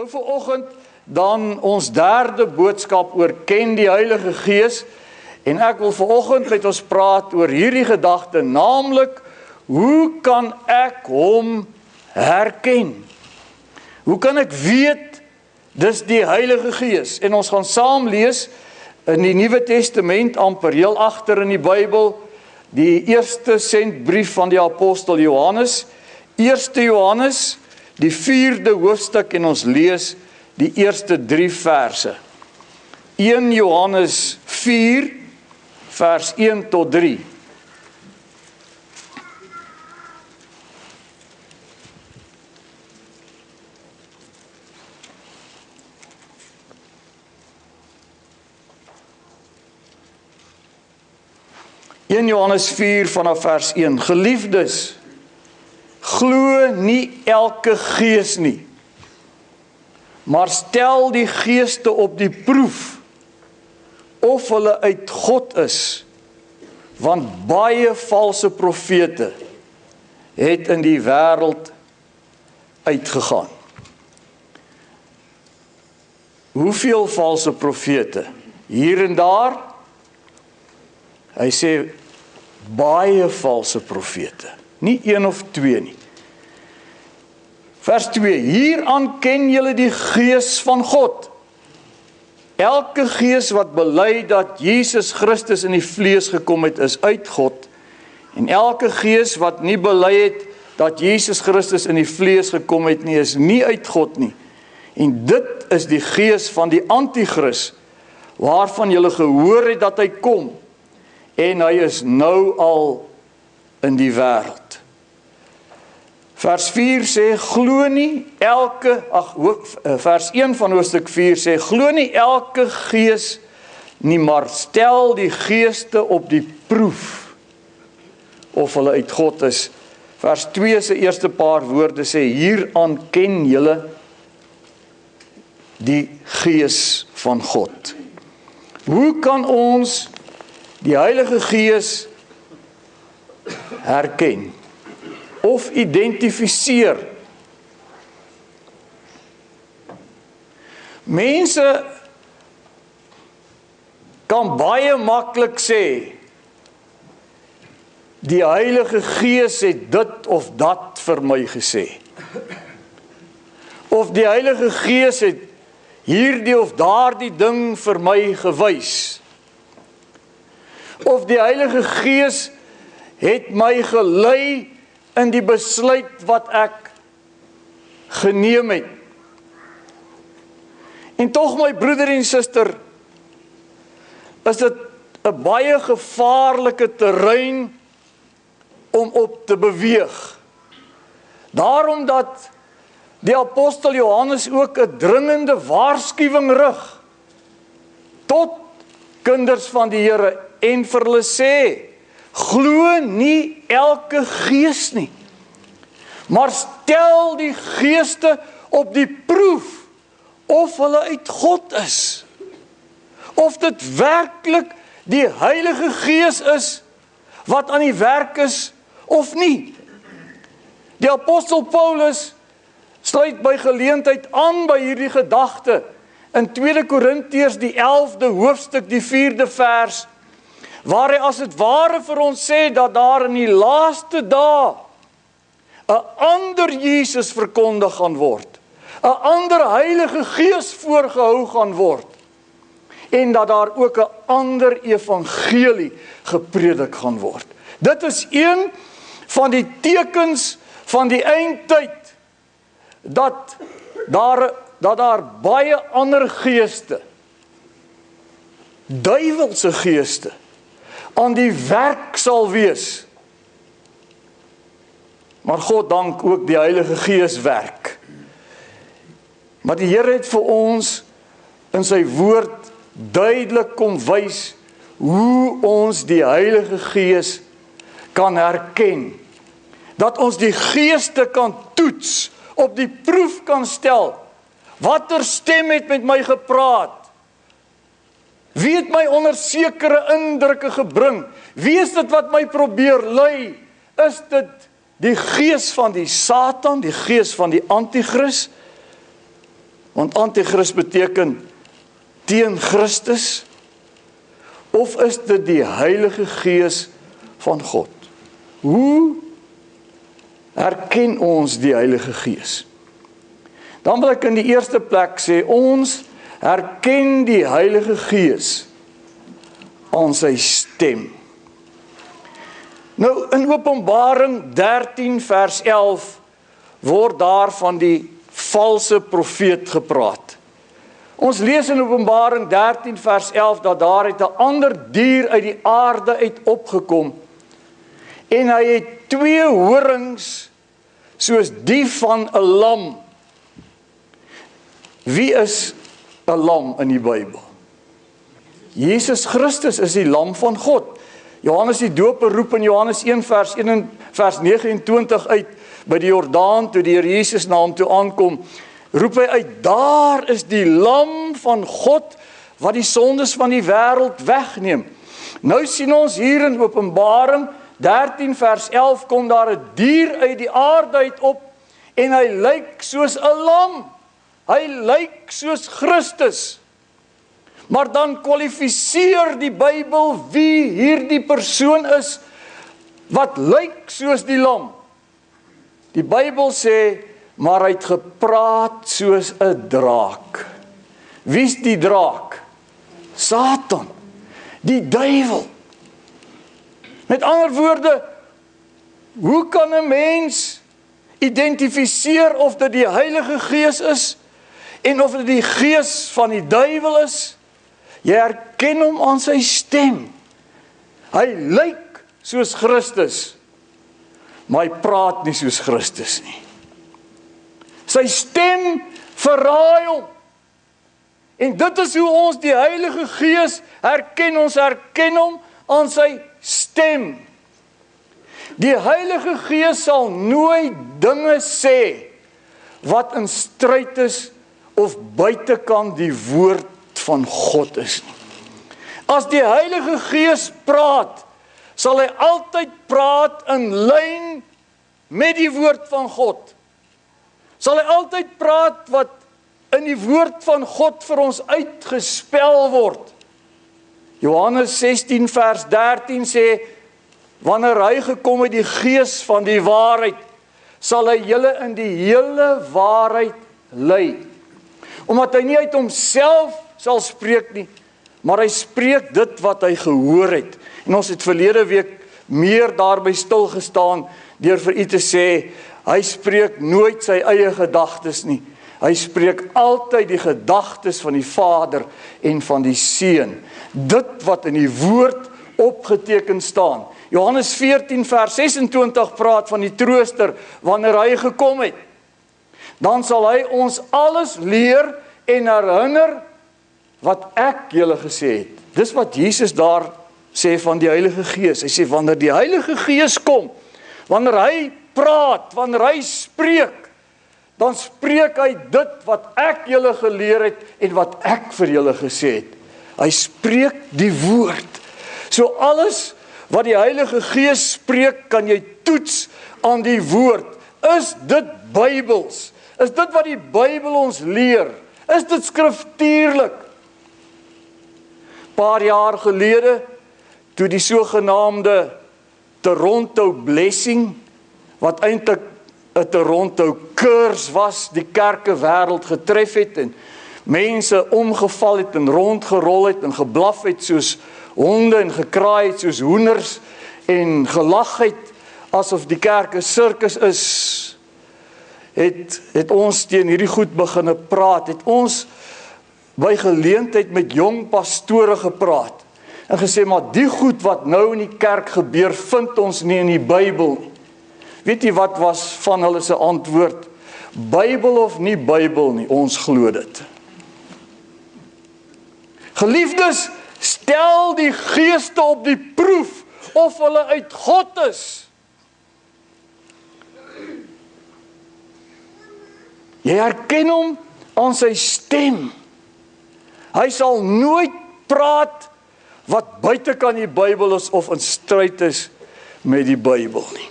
vanoggend dan ons derde boodskap oor ken die Heilige Gees, en ek wil vanoggend met ons praat oor hierdie gedagte, naamlik, hoe kan ek hom herken? Hoe kan ek weet, dis die Heilige Gees? En ons gaan saam lees in die Nuwe Testament, amper heel agter in die Bybel, die eerste sendbrief van die apostel Johannes, 1 Johannes, die 4de hoofstuk, en ons lees die eerste 3 verse. 1 Johannes 4, vers 1 tot 3. Johannes 4 vanaf vers 1. Geliefdes, glo nie elke gees nie, maar stel die geeste op die proef, of hulle uit God is, want baie valse profete het in die wêreld uitgegaan. Hoeveel valse profete? Hier en daar? Hy sê, baie valse profete, nie 1 of 2 nie. Vers 2, hieraan ken julle die Gees van God. Elke gees wat bely dat Jesus Christus in die vlees gekom het, is uit God. En elke gees wat nie bely het dat Jesus Christus in die vlees gekom het nie, is nie uit God nie. En dit is die gees van die Antichrist, waarvan julle gehoor het dat hy kom. En hy is nou al in die wêreld. Vers 4 sê, glo nie elke, vers 1 van hoofstuk 4 sê, glo nie elke gees nie, maar stel die geeste op die proef, of hulle uit God is. Vers 2 se eerste paar woorde sê, hieraan ken julle die Gees van God. Hoe kan ons die Heilige Gees herken of identifiseer? Mense kan baie maklik sê, die Heilige Gees het dit of dat vir my gesê. Of die Heilige Gees het hierdie of daardie ding vir my gewys. Of die Heilige Gees het my gelei in die besluit wat ek geneem het. En tog, my broeder en suster, is dit 'n baie gevaarlike terrein om op te beweeg. Daarom dat die apostel Johannes ook 'n dringende waarskuwing rig tot kinders van die Here, en vir hulle sê, glo nie elke gees nie, maar stel die geeste op die proef, of hulle uit God is, of dit werklik die Heilige Gees is, wat aan die werk is, of nie. Die apostel Paulus sluit by geleentheid aan by hierdie gedagte, in 2 Korintiërs die 11de hoofstuk, die 4de vers, waar hy as het ware vir ons sê, dat daar in die laaste dae 'n ander Jesus verkondig gaan word, 'n ander Heilige Gees voorgehou gaan word, en dat daar ook 'n ander evangelie gepredik gaan word. Dit is een van die tekens van die eindtyd, dat daar baie ander geeste, duiwelse geeste, aan die werk sal wees. Maar God dank ook die Heilige Gees werk. Maar die Here het vir ons in sy woord duidelik kom wys hoe ons die Heilige Gees kan herken. Dat ons die geeste kan toets, op die proef kan stel. Watter stem het met my gepraat? Wie het my onder sekere indrukke gebring? Wie is dit wat my probeer lei? Is dit die gees van die Satan, die gees van die Antichrist? Want antichrist beteken teen Christus, of is dit die Heilige Gees van God? Hoe herken ons die Heilige Gees? Dan wil ek in die eerste plek sê, ons herken die Heilige Gees aan sy stem. Nou, in Openbaring 13 vers 11 word daar van die valse profeet gepraat. Ons lees in Openbaring 13 vers 11 dat daar het 'n ander dier uit die aarde uit opgekom en hy het 2 horings soos die van 'n lam. Wie is 'n lam in die Bybel? Jesus Christus is die lam van God. Johannes die Doper roep in Johannes 1 vers 29 uit by die Jordaan toe die Here Jesus na hom toe aankom. Roep hy uit, daar is die lam van God wat die sondes van die wêreld wegneem. Nou sien ons hier in Openbaring 13 vers 11 kom daar 'n dier uit die aarde uit op en hy lyk soos 'n lam. Hy lyk soos Christus. Maar dan kwalifiseer die Bybel wie hierdie persoon is wat lyk soos die lam. Die Bybel sê, maar hy het gepraat soos 'n draak. Wie's die draak? Satan, die duiwel. Met ander woorde, hoe kan 'n mens identifiseer of dit die Heilige Gees is en of dit die gees van die duiwel is? Jy herken hom aan sy stem. Hy lyk soos Christus, maar hy praat nie soos Christus nie. Sy stem verraai hom. En dit is hoe ons die Heilige Gees herken. Ons herken hom aan sy stem. Die Heilige Gees sal nooit dinge sê wat in stryd is of buitekant die woord van God is nie. As die Heilige Gees praat, sal hy altyd praat in lyn met die woord van God. Sal hy altyd praat wat in die woord van God vir ons uitgespel word. Johannes 16 vers 13 sê, wanneer hy gekom het die Gees van die waarheid, sal hy julle in die hele waarheid lei. Omdat hy nie uit homself sal spreek nie, maar hy spreek dit wat hy gehoor het. En ons het verlede week meer daarby stilgestaan deur vir u te sê, hy spreek nooit sy eie gedagtes nie. Hy spreek altyd die gedagtes van die Vader en van die Seun. Dit wat in die woord opgeteken staan. Johannes 14 vers 26 praat van die trooster wanneer hy gekom het. Dan sal hy ons alles leer en herinner wat ek julle gesê het. Dis wat Jesus daar sê van die Heilige Gees. Hy sê wanneer die Heilige Gees kom, wanneer hy praat, wanneer hy spreek, dan spreek hy dit wat ek julle geleer het en wat ek vir julle gesê het. Hy spreek die woord. So alles wat die Heilige Gees spreek, kan jy toets aan die woord. Is dit Bybels? Is dit wat die Bybel ons leer? Is dit skriftuurlik? Paar jaar gelede, toe die sogenaamde Toronto Blessing, wat eintlik 'n Toronto curse was, die kerke wêreld getref het en mense omgeval het en rondgerol het en geblaf het soos honde en gekraai het soos hoenders en gelag het asof die kerk 'n sirkus is, het ons teen hierdie goed beginne praat, het ons by geleentheid met jong pastore gepraat en gesê, maar die goed wat nou in die kerk gebeur, vind ons nie in die Bybel nie. Weet jy wat was van hulle se antwoord? Bybel of nie Bybel nie, ons glo dit. Geliefdes, stel die geeste op die proef of hulle uit God is. Jy herken hom aan sy stem. Hy sal nooit praat wat buitekant die Bybel is of in stryd is met die Bybel nie.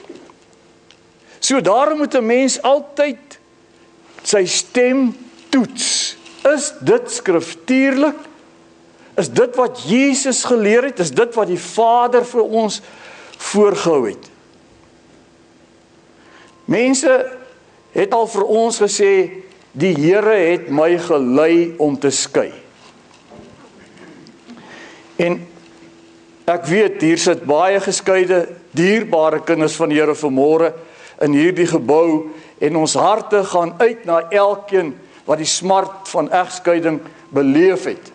So daarom moet 'n mens altyd sy stem toets. Is dit skriftuurlik? Is dit wat Jesus geleer het? Is dit wat die Vader vir ons voorgehou het? Mense het al vir ons gesê, die Here het my gelei om te skei. En ek weet, hier sit baie geskeide, dierbare kinders van die Here vanmôre in hierdie gebou, en ons harte gaan uit na elkeen wat die smart van egskeiding beleef het.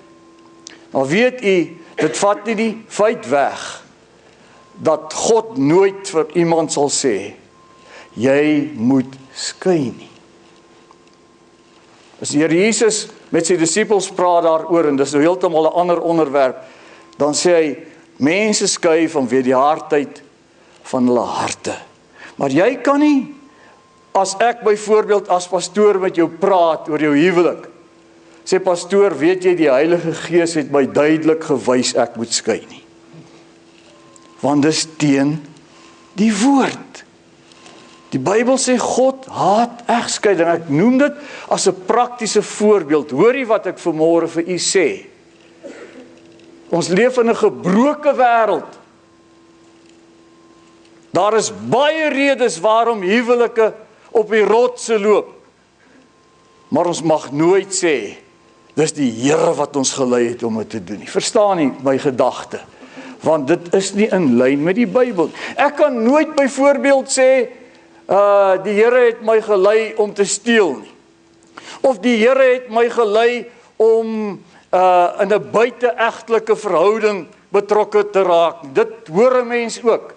Maar weet u, dit vat nie die feit weg, dat God nooit vir iemand sal sê, jy moet skei nie. As die Here Jesus met sy disippels praat daaroor, en dis nou heeltemal 'n ander onderwerp, dan sê hy, mense skei vanweë die hardheid van hulle harte. Maar jy kan nie, as ek byvoorbeeld as pastoor met jou praat oor jou huwelik, sê pastoor, weet jy, die Heilige Gees het my duidelik gewys ek moet skei nie. Want dis teen die woord. Die Bybel sê God haat egskeiding. Ek noem dit as 'n praktiese voorbeeld. Hoorie wat ek vanmôre vir u sê. Ons leef in 'n gebroke wêreld. Daar is baie redes waarom huwelike op die rotse loop. Maar ons mag nooit sê, dis die Here wat ons gelei het om dit te doen nie. Verstaan nie my gedagte? Want dit is nie in lyn met die Bybel. Ek kan nooit byvoorbeeld sê, die Here het my gelei om te steel nie. Of die Here het my gelei om in 'n buiteegtelike verhouding betrokke te raak. Dit hoor 'n mens ook.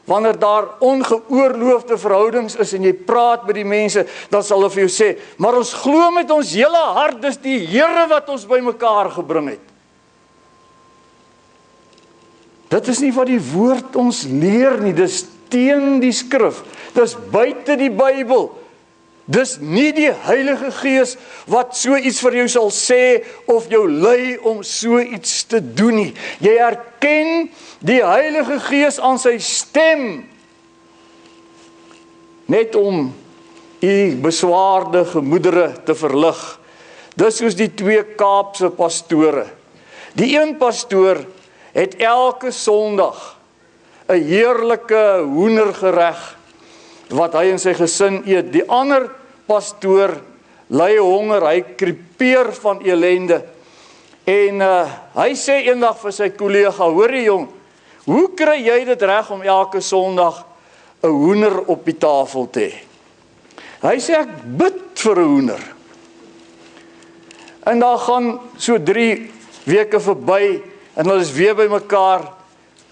Wanneer daar ongeoorloofde verhoudings is en jy praat met die mense, dan sal hulle vir jou sê, maar ons glo met ons hele hart, dis die Here wat ons bymekaar gebring het. Dit is nie wat die woord ons leer nie, dis teen die skrif, dis buite die Bybel. Dis nie die Heilige Gees wat so iets vir jou sal sê of jou lei om so iets te doen nie. Jy erken die Heilige Gees aan sy stem, net om u beswaarde gemoedere te verlig. Dis soos die twee Kaapse pastore. Die een pastoor het elke Sondag 'n heerlike hoendergereg wat hy en sy gesin eet. Die ander pastoor ly honger, hy krepeer van elende. En hy sê eendag vir sy kollega, hoorie jong, hoe kry jy dit reg om elke Sondag 'n hoender op die tafel te hê? Hy sê, ek bid vir 'n hoender. En daar gaan so 3 weke verby, en hulle is weer by mekaar,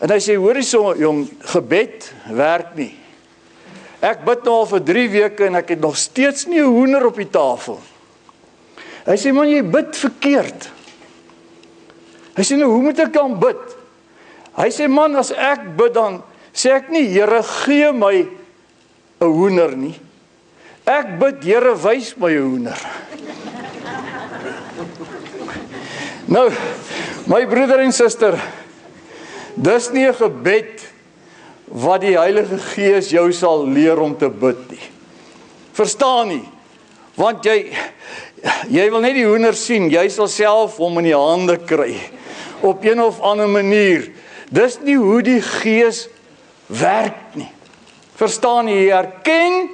en hy sê, hoorie so jong, gebed werk nie. Ek bid nou al vir 3 weke en ek het nog steeds nie 'n hoender op die tafel. Hy sê, man, jy bid verkeerd. Hy sê, nou, hoe moet ek dan bid? Hy sê, man, as ek bid dan sê ek nie, Here, gee my 'n hoender nie. Ek bid, Here, wys my 'n hoender. Nou, my broeder en suster, dis nie 'n gebed wat die Heilige Gees jou sal leer om te bid nie. Verstaan nie, want jy wil net die hoender sien, jy sal self hom in die hande kry, op een of ander manier. Dis nie hoe die Gees werk nie. Verstaan nie, jy herken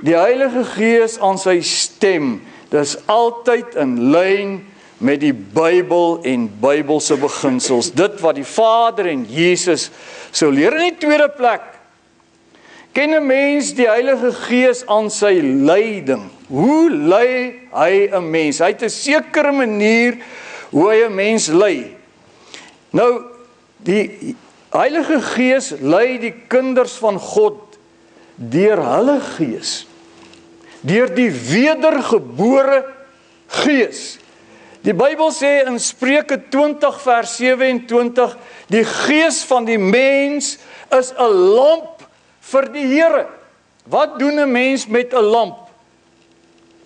die Heilige Gees aan sy stem. Dis altyd in lyn met die Bybel en Bybelse beginsels. Dit wat die Vader en Jesus sou leer. In die tweede plek, ken 'n mens die Heilige Gees aan sy leiding. Hoe lei hy 'n mens? Hy het 'n sekere manier hoe hy 'n mens lei. Nou, die Heilige Gees lei die kinders van God deur hulle Gees, deur die wedergebore Gees. Die Bybel sê in Spreuke 20 vers 27, die Gees van die mens is 'n lamp vir die Here. Wat doen 'n mens met 'n lamp?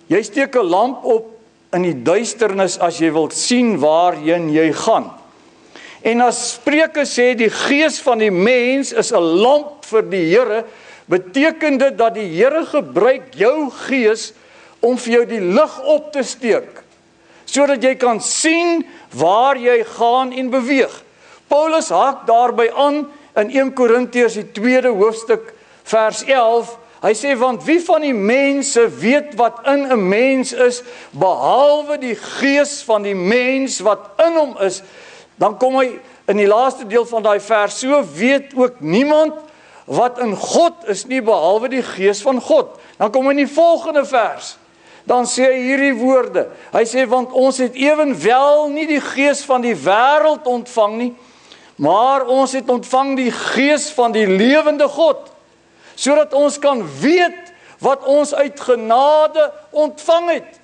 Jy steek 'n lamp op in die duisternis as jy wil sien waarheen jy gaan. En as Spreuke sê die Gees van die mens is 'n lamp vir die Here, beteken dit dat die Here gebruik jou gees om vir jou die lig op te steek. sodat jy kan sien waar jy gaan en beweeg. Paulus haak daarby aan in 1 Korintiërs die 2de hoofstuk vers 11. Hy sê, want wie van die mense weet wat in 'n mens is, behalwe die gees van die mens wat in hom is. Dan kom hy in die laaste deel van daai vers, so weet ook niemand wat in God is nie, behalwe die gees van God. Dan kom hy in die volgende vers, dan sê hy hierdie woorde. Hy sê, want ons het ewenwel nie die gees van die wêreld ontvang nie, maar ons het ontvang die gees van die lewende God, sodat ons kan weet wat ons uit genade ontvang het.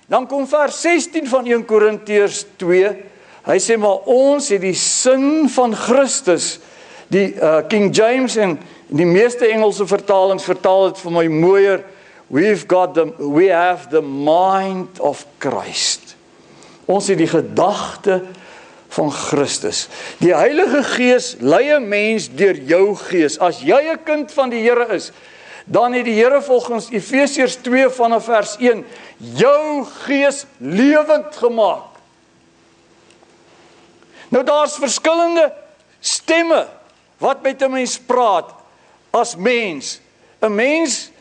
Dan kom vers 16 van 1 Korintiërs 2, hy sê, maar ons het die sin van Christus. Die King James en die meeste Engelse vertalings vertaal het vir my mooier, we have the mind of Christ. Ons het die gedagte van Christus. Die Heilige Gees lei 'n mens deur jou gees. As jy 'n kind van die Here is, dan het die Here volgens Efesiërs 2 vanaf vers 1 jou gees lewend gemaak. Nou daar's verskillende stemme wat met 'n mens praat as mens. 'n Mens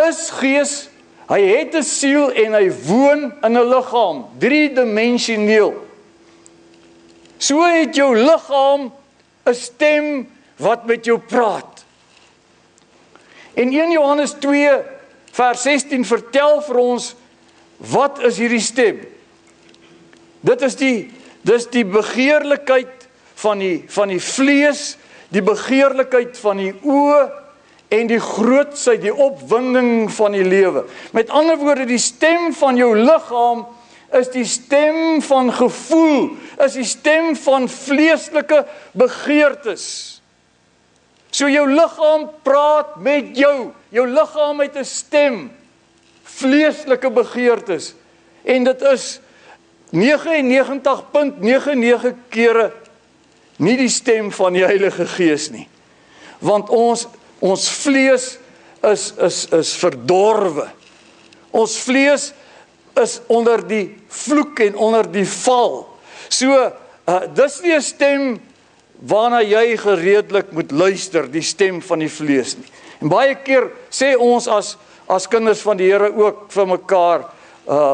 is gees, hy het 'n siel en hy woon in 'n liggaam, driedimensioneel. So het jou liggaam 'n stem wat met jou praat. En 1 Johannes 2 vers 16 vertel vir ons, wat is hierdie stem? Dit is die begeerlikheid van die vlees, die begeerlikheid van die oë en die grootsheid, die opwinding van die lewe. Met ander woorde, die stem van jou liggaam is die stem van gevoel, is die stem van vleeslike begeertes. So jou liggaam praat met jou liggaam het 'n stem, vleeslike begeertes, en dit is 99.99 kere nie die stem van die Heilige Gees nie. Want ons vlees is verdorwe. Ons vlees is onder die vloek en onder die val. So, dis nie 'n stem waarna jy gereedelik moet luister, die stem van die vlees nie. En baie keer sê ons as kinders van die Here ook vir mekaar,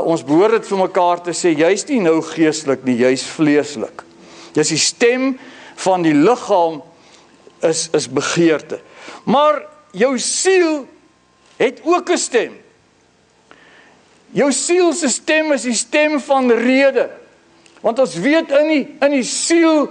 ons behoort dit vir mekaar te sê, jy's nie nou geestelik nie, jy's vleeslik. Dis die stem van die liggaam is begeerte. Maar jou siel het ook 'n stem. Jou siel se stem is die stem van rede. Want ons weet in die siel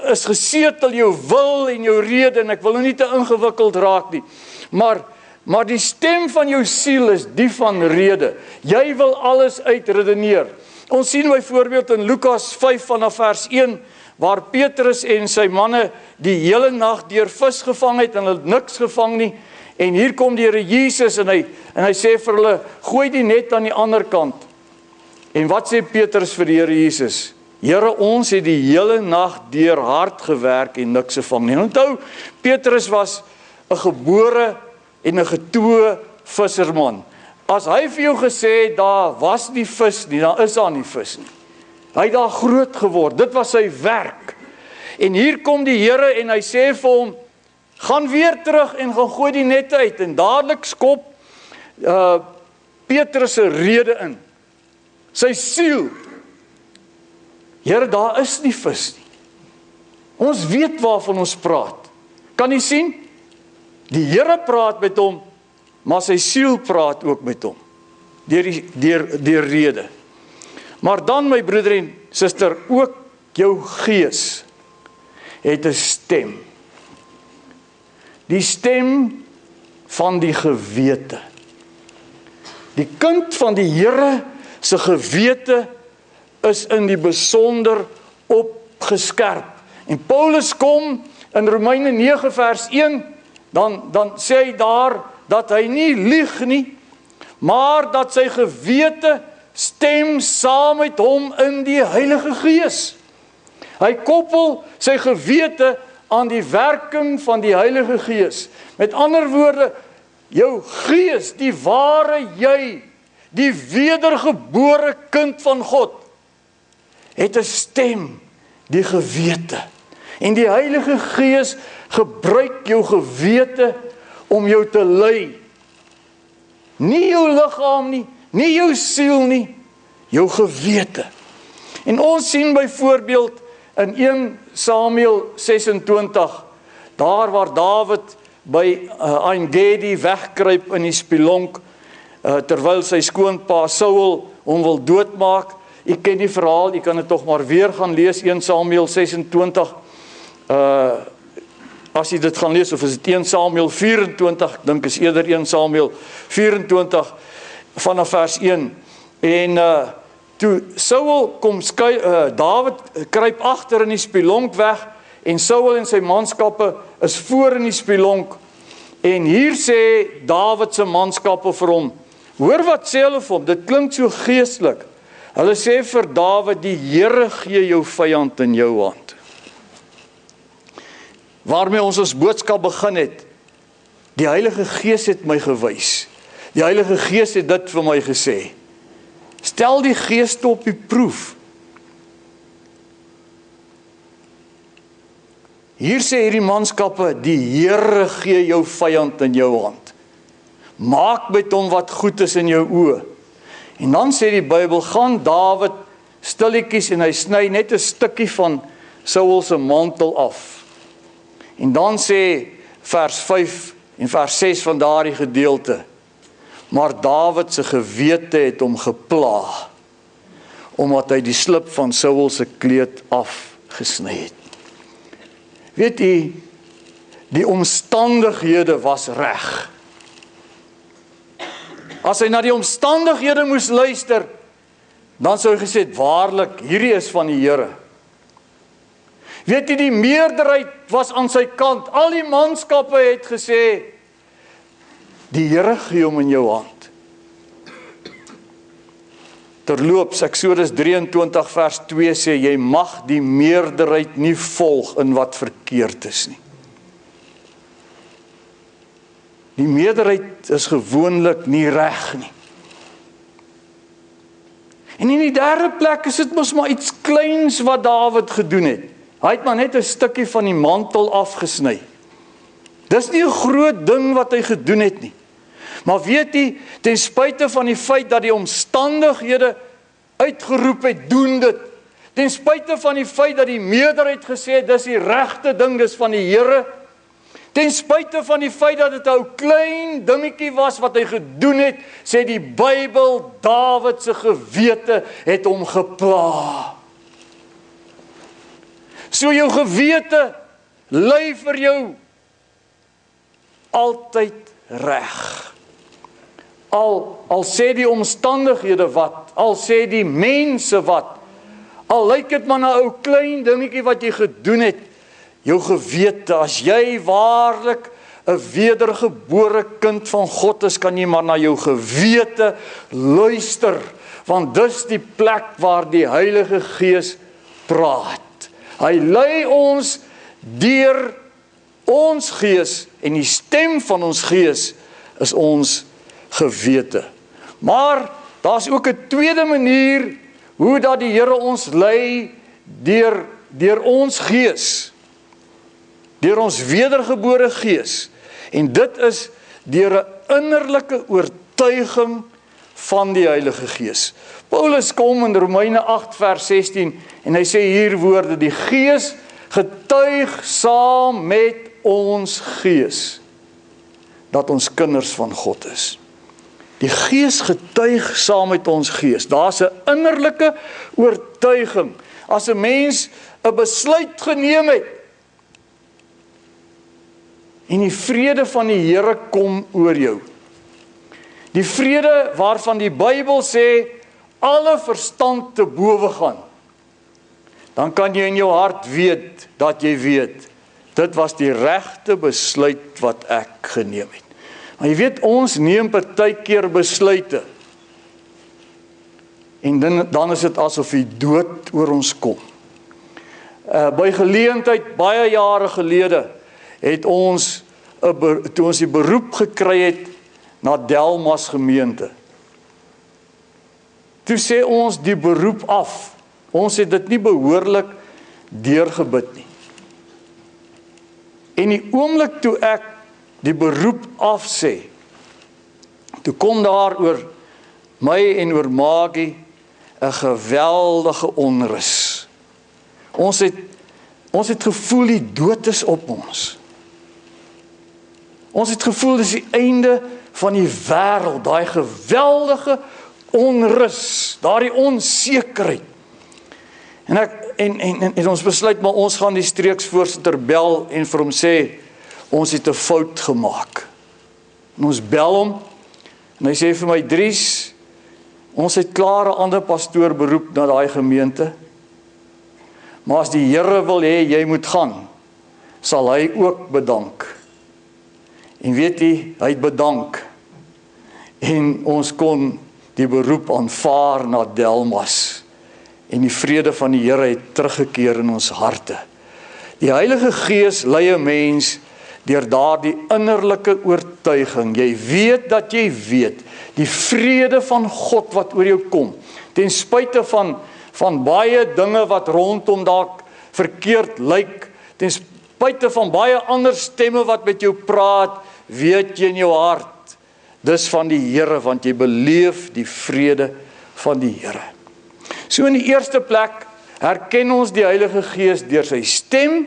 is gesetel jou wil en jou rede, en ek wil nou nie te ingewikkeld raak nie. Maar die stem van jou siel is die van rede. Jy wil alles uitredeneer. Ons sien byvoorbeeld in Lukas 5 vanaf vers 1, waar Petrus en sy manne die hele nag deur vis gevang het en hulle het niks gevang nie. En hier kom die Here Jesus en hy sê vir hulle, gooi die net aan die ander kant. En wat sê Petrus vir die Here Jesus? Here, ons het die hele nag deur hard gewerk en niks gevang nie. En onthou, Petrus was 'n gebore en 'n getoe visserman. As hy vir jou gesê, daar was nie vis nie, dan is daar nie vis nie. Hy het daar groot geword, dit was sy werk. En hier kom die Here en hy sê vir hom, gaan weer terug en gaan gooi die nette uit. En dadelik skop Petrus se rede in. Sy siel. Here, daar is nie vis nie. Ons weet waarvan ons praat. Kan jy sien? Die Here praat met hom, maar sy siel praat ook met hom. Deur rede. Maar dan, my broeder en suster, ook jou gees het 'n stem. Die stem van die gewete. Die kind van die Here se gewete is in die besonder opgeskerp. En Paulus kom in Romeine 9 vers 1, dan sê hy daar dat hy nie lieg nie, maar dat sy gewete stem saam met hom in die Heilige Gees. Hy koppel sy gewete aan die werking van die Heilige Gees. Met ander woorde, jou gees, die ware jy, die wedergebore kind van God, het 'n stem, die gewete. En die Heilige Gees gebruik jou gewete om jou te lei. Nie jou liggaam nie, nie jou siel nie, jou gewete. En ons sien byvoorbeeld in 1 Samuel 26, daar waar Dawid by En-Gedi wegkruip in die spelonk, terwyl sy skoonpa Saul hom wil doodmaak. Ek ken die verhaal, ek kan dit tog maar weer gaan lees, 1 Samuel 26, as jy dit gaan lees, of is dit 1 Samuel 24, ek dink is eerder 1 Samuel 24, vanaf vers 1, en toe Saul kom Dawid kruip agter in die spelonk weg, en Saul en sy manskappe is voor in die spelonk, en hier sê Dawid se manskappe vir hom, hoor wat sê hulle vir hom, dit klink so geestelik, hulle sê vir Dawid, die Here gee jou vyand in jou hand. Waarmee ons boodskap begin het, die Heilige Gees het my gewys, die Heilige Gees het dit vir my gesê, stel die geeste op die proef. Hier sê hierdie manskappe, die Here gee jou vyand in jou hand. Maak met hom wat goed is in jou oë. En dan sê die Bybel, gaan Dawid stilletjies en hy sny net 'n stukkie van Saul se mantel af. En dan sê vers 5 en vers 6 van daardie gedeelte, maar Dawid se gewete het hom gepla, omdat hy die slip van Saul se kleed afgesny het. Weet jy, die omstandighede was reg. As hy na die omstandighede moes luister, dan sou hy gesê het, waarlik, hierdie is van die Here. Weet jy, die meerderheid was aan sy kant, al die manskappe het gesê, die Here gee hom in jou hand. Terloops, Eksodus 23 vers 2 sê, jy mag die meerderheid nie volg in wat verkeerd is nie. Die meerderheid is gewoonlik nie reg nie. En in die derde plek is dit mos maar iets kleins wat Dawid gedoen het. Hy het maar net 'n stukkie van die mantel afgesny. Dis nie 'n groot ding wat hy gedoen het nie. Maar weet jy, ten spyte van die feit dat die omstandighede uitgeroep het, doen dit. Ten spyte van die feit dat die meerderheid gesê het, dis die regte ding, dis van die Here. Ten spyte van die feit dat dit 'n ou klein dingetjie was wat hy gedoen het, sê die Bybel, Dawid se gewete het hom gepla. So jou gewete lei vir jou altyd reg. Al sê die omstandighede wat, al sê die mense wat, al lyk dit maar na 'n ou klein dingetjie wat jy gedoen het, jou gewete, as jy waarlik 'n wedergebore kind van God is, kan jy maar na jou gewete luister, want dis die plek waar die Heilige Gees praat. Hy lei ons deur ons gees, en die stem van ons gees is ons gewete. Maar daar's ook 'n tweede manier hoe dat die Here ons lei deur ons gees, deur ons wedergebore gees, en dit is deur 'n innerlike oortuiging van die Heilige Gees. Paulus kom in Romeine 8 vers 16 en hy sê hier woorde, die Gees getuig saam met ons gees dat ons kinders van God is. Die Gees getuig saam met ons gees. Daar's 'n innerlike oortuiging. As 'n mens 'n besluit geneem het en die vrede van die Here kom oor jou. Die vrede waarvan die Bybel sê alle verstand te bowe gaan. Dan kan jy in jou hart weet dat jy weet, dit was die regte besluit wat ek geneem het. Maar jy weet, ons neem partykeer besluite. En dan is dit asof die dood oor ons kom. By geleentheid, baie jare gelede, het ons, toe ons die beroep gekry het na Delmas gemeente. toe sê ons die beroep af. Ons het dit nie behoorlik deurgebid nie. En die oomblik toe ek die beroep af sê, toe kom daar oor my en oor Maggie 'n geweldige onrus. Ons het gevoel die dood is op ons. Ons het gevoel dis die einde van die wêreld, daai geweldige onrus, daardie onsekerheid. En ons besluit maar ons gaan die streeksvoorsitter bel en vir hom sê ons het 'n fout gemaak. En ons bel hom en hy sê vir my, Dries, ons het klaar 'n ander pastoor beroep na daai gemeente. Maar as die Here wil hê jy moet gaan, sal hy ook bedank. En weet jy, hy het bedank. En ons kon die beroep aanvaar na Delmas. En die vrede van die Here het teruggekeer in ons harte. Die Heilige Gees lei 'n mens deur daardie innerlike oortuiging. Jy weet dat jy weet, die vrede van God wat oor jou kom, ten spyte van baie dinge wat rondom dalk verkeerd lyk, ten spyte van baie ander stemme wat met jou praat, weet jy in jou hart, dis van die Here, want jy beleef die vrede van die Here. So in die eerste plek herken ons die Heilige Gees deur sy stem,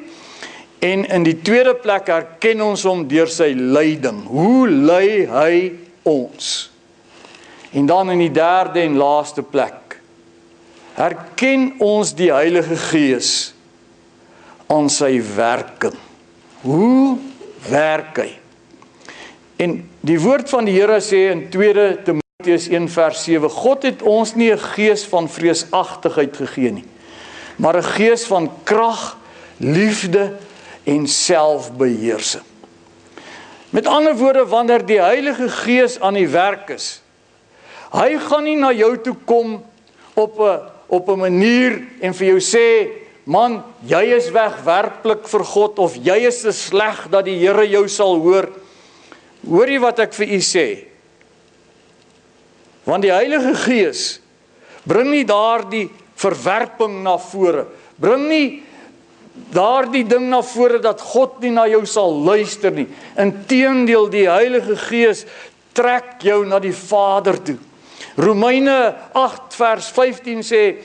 en in die tweede plek herken ons hom deur sy leiding. Hoe lei hy ons? En dan in die derde en laaste plek herken ons die Heilige Gees aan sy werking. Hoe werk hy? En die woord van die Here sê in 2 Timoteus 1 vers 7, God het ons nie 'n gees van vreesagtigheid gegee nie, maar 'n gees van krag, liefde en selfbeheersing. Met ander woorde, wanneer die Heilige Gees aan die werk is, hy gaan nie na jou toe kom op 'n manier en vir jou sê, man, jy is wegwerplik vir God, of jy is te sleg dat die Here jou sal hoor. Hoor jy wat ek vir u sê? Want die Heilige Gees bring nie daardie verwerping na vore, bring nie daardie ding na vore dat God nie na jou sal luister nie. Inteendeel, die Heilige Gees trek jou na die Vader toe. Romeine 8 vers 15 sê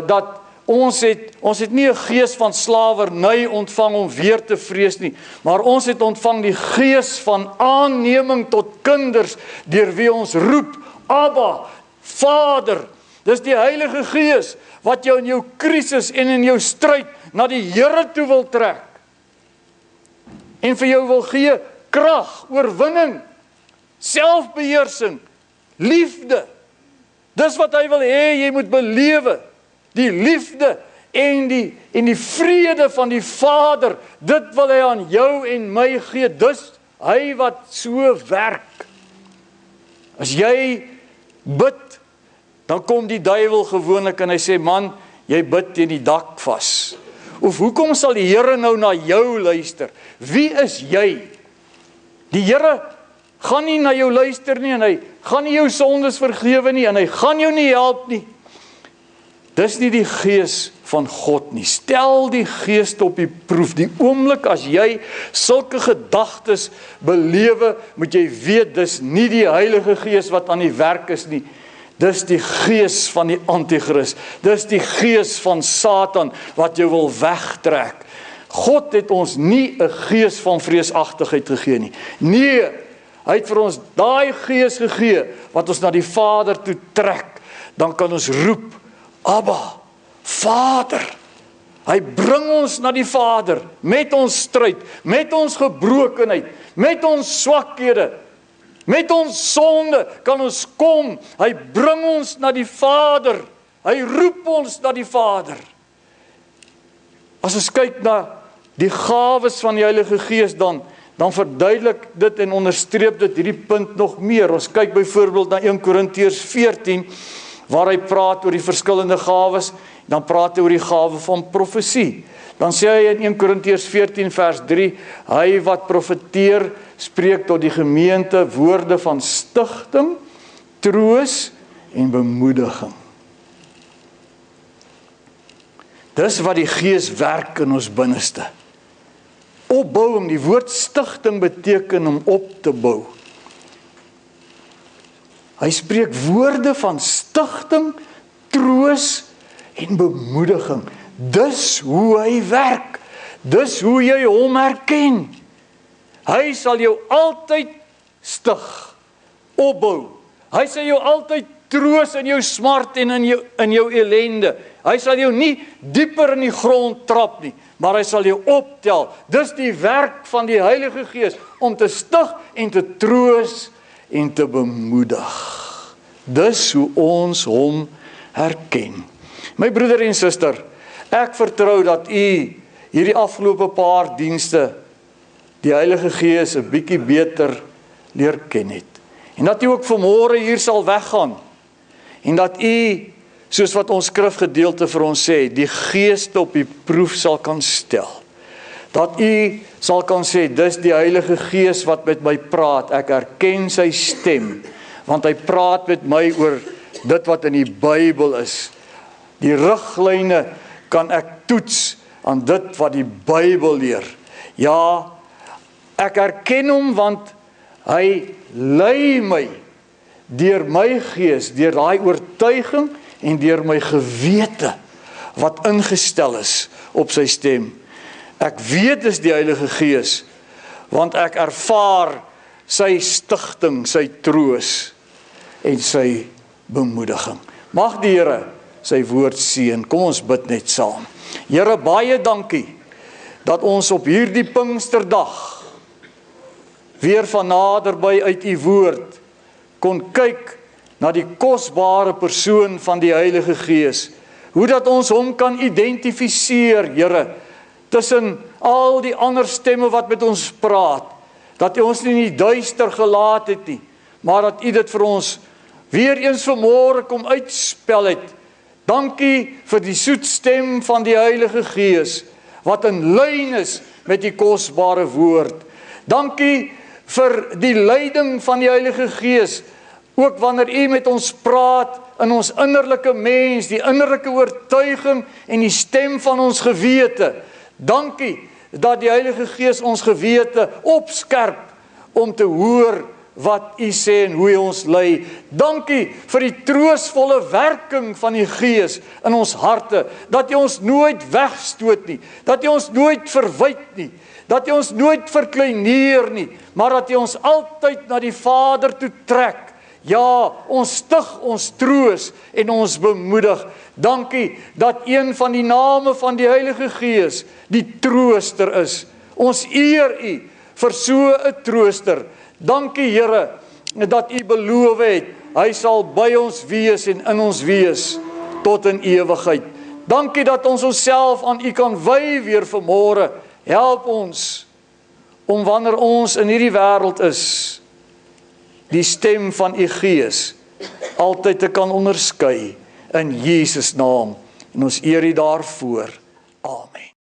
dat ons het nie 'n gees van slawerny ontvang om weer te vrees nie, maar ons het ontvang die gees van aanneming tot kinders, deur wie ons roep, Abba, Vader. Dis die Heilige Gees wat jou in jou krisis en in jou stryd na die Here toe wil trek. En vir jou wil gee krag, oorwinning, selfbeheersing, liefde. Dis wat hy wil hê jy moet belewe. Die liefde en die vrede van die Vader. Dit wil hy aan jou en my gee. Dis hy wat so werk. As jy bid, dan kom die duiwel gewoonlik en hy sê, man, jy bid teen die dak vas. Of hoekom sal die Here nou na jou luister? Wie is jy? Die Here gaan nie na jou luister nie, en hy gaan nie jou sondes vergewe nie, en hy gaan jou nie help nie. Dis nie die gees van God nie. Stel die gees op die proef. Die oomblik as jy sulke gedagtes belewe, moet jy weet, dis nie die Heilige Gees wat aan die werk is nie. Dis die gees van die Antichrist. Dis die gees van Satan wat jou wil wegtrek. God het ons nie 'n gees van vreesagtigheid gegee nie. Nee, hy het vir ons daai gees gegee wat ons na die Vader toe trek. Dan kan ons roep, Abba, Vader. Hy bring ons na die Vader met ons stryd, met ons gebrokenheid, met ons swakhede, met ons sonde kan ons kom. Hy bring ons na die Vader. Hy roep ons na die Vader. As ons kyk na die gawes van die Heilige Gees, dan verduidelik dit en onderstreep dit hierdie punt nog meer. Ons kyk byvoorbeeld na 1 Korintiërs 14, waar hy praat oor die verskillende gawes, dan praat hy oor die gawe van profesie. Dan sê hy in 1 Korintiërs 14 vers 3, hy wat profeteer, spreek tot die gemeente woorde van stigting, troos en bemoediging. Dis wat die Gees werk in ons binneste. Opbouing, die woord stigting beteken om op te bou. Hy spreek woorde van stigting, troos en bemoediging. Dis hoe hy werk. Dis hoe jy hom herken. Hy sal jou altyd stig, opbou. Hy sal jou altyd troos in jou smart en in jou ellende. Hy sal jou nie dieper in die grond trap nie, maar hy sal jou optel. Dis die werk van die Heilige Gees, om te stig en te troos en te bemoedig. Dis hoe ons hom herken. My broeder en suster, ek vertrou dat u hierdie afgelope paar dienste die Heilige Gees 'n bietjie beter leer ken het. En dat u ook vanmôre hier sal weggaan. En dat u, soos wat ons skrifgedeelte vir ons sê, die Gees op die proef sal kan stel. Dat u sal kan sê, dis die Heilige Gees wat met my praat. Ek herken sy stem, want hy praat met my oor dit wat in die Bybel is. Die riglyne kan ek toets aan dit wat die Bybel leer. Ja, ek herken hom want hy lei my deur my gees, deur daai oortuiging en deur my gewete wat ingestel is op sy stem. Ek weet dis die Heilige Gees, want ek ervaar sy stigting, sy troos en sy bemoediging. Mag die Here sy woord seën. Kom ons bid net saam. Here, baie dankie dat ons op hierdie Pinksterdag weer van naderby uit u woord kon kyk na die kosbare persoon van die Heilige Gees. Hoe dat ons hom kan identifiseer, Here, tussen al die ander stemme wat met ons praat. Dat u ons nie in die duister gelaat het nie, maar dat u dit vir ons weer eens vanmôre kom uitspel het. Dankie vir die soet stem van die Heilige Gees, wat in lyn is met die kosbare woord. Dankie vir die leiding van die Heilige Gees, ook wanneer u met ons praat in ons innerlike mens, die innerlike oortuiging en die stem van ons gewete. Dankie dat die Heilige Gees ons gewete opskerp om te hoor wat u sê en hoe hy ons lei. Dankie vir die troostvolle werking van die Gees in ons harte, dat hy ons nooit wegstoot nie, dat hy ons nooit verwyd nie, dat hy ons nooit verkleineer nie, maar dat hy ons altyd na die Vader toe trek. Ja, ons stig, ons troos en ons bemoedig. Dankie dat een van die name van die Heilige Gees die trooster is. Ons eer u vir so 'n trooster. Dankie Here dat u beloof het, hy sal by ons wees en in ons wees tot in ewigheid. Dankie dat ons onsself aan u kan wy weer vanmôre. Help ons om wanneer ons in hierdie wêreld is, die stem van u Gees altyd te kan onderskei in Jesus naam. En ons eer u daarvoor. Amen.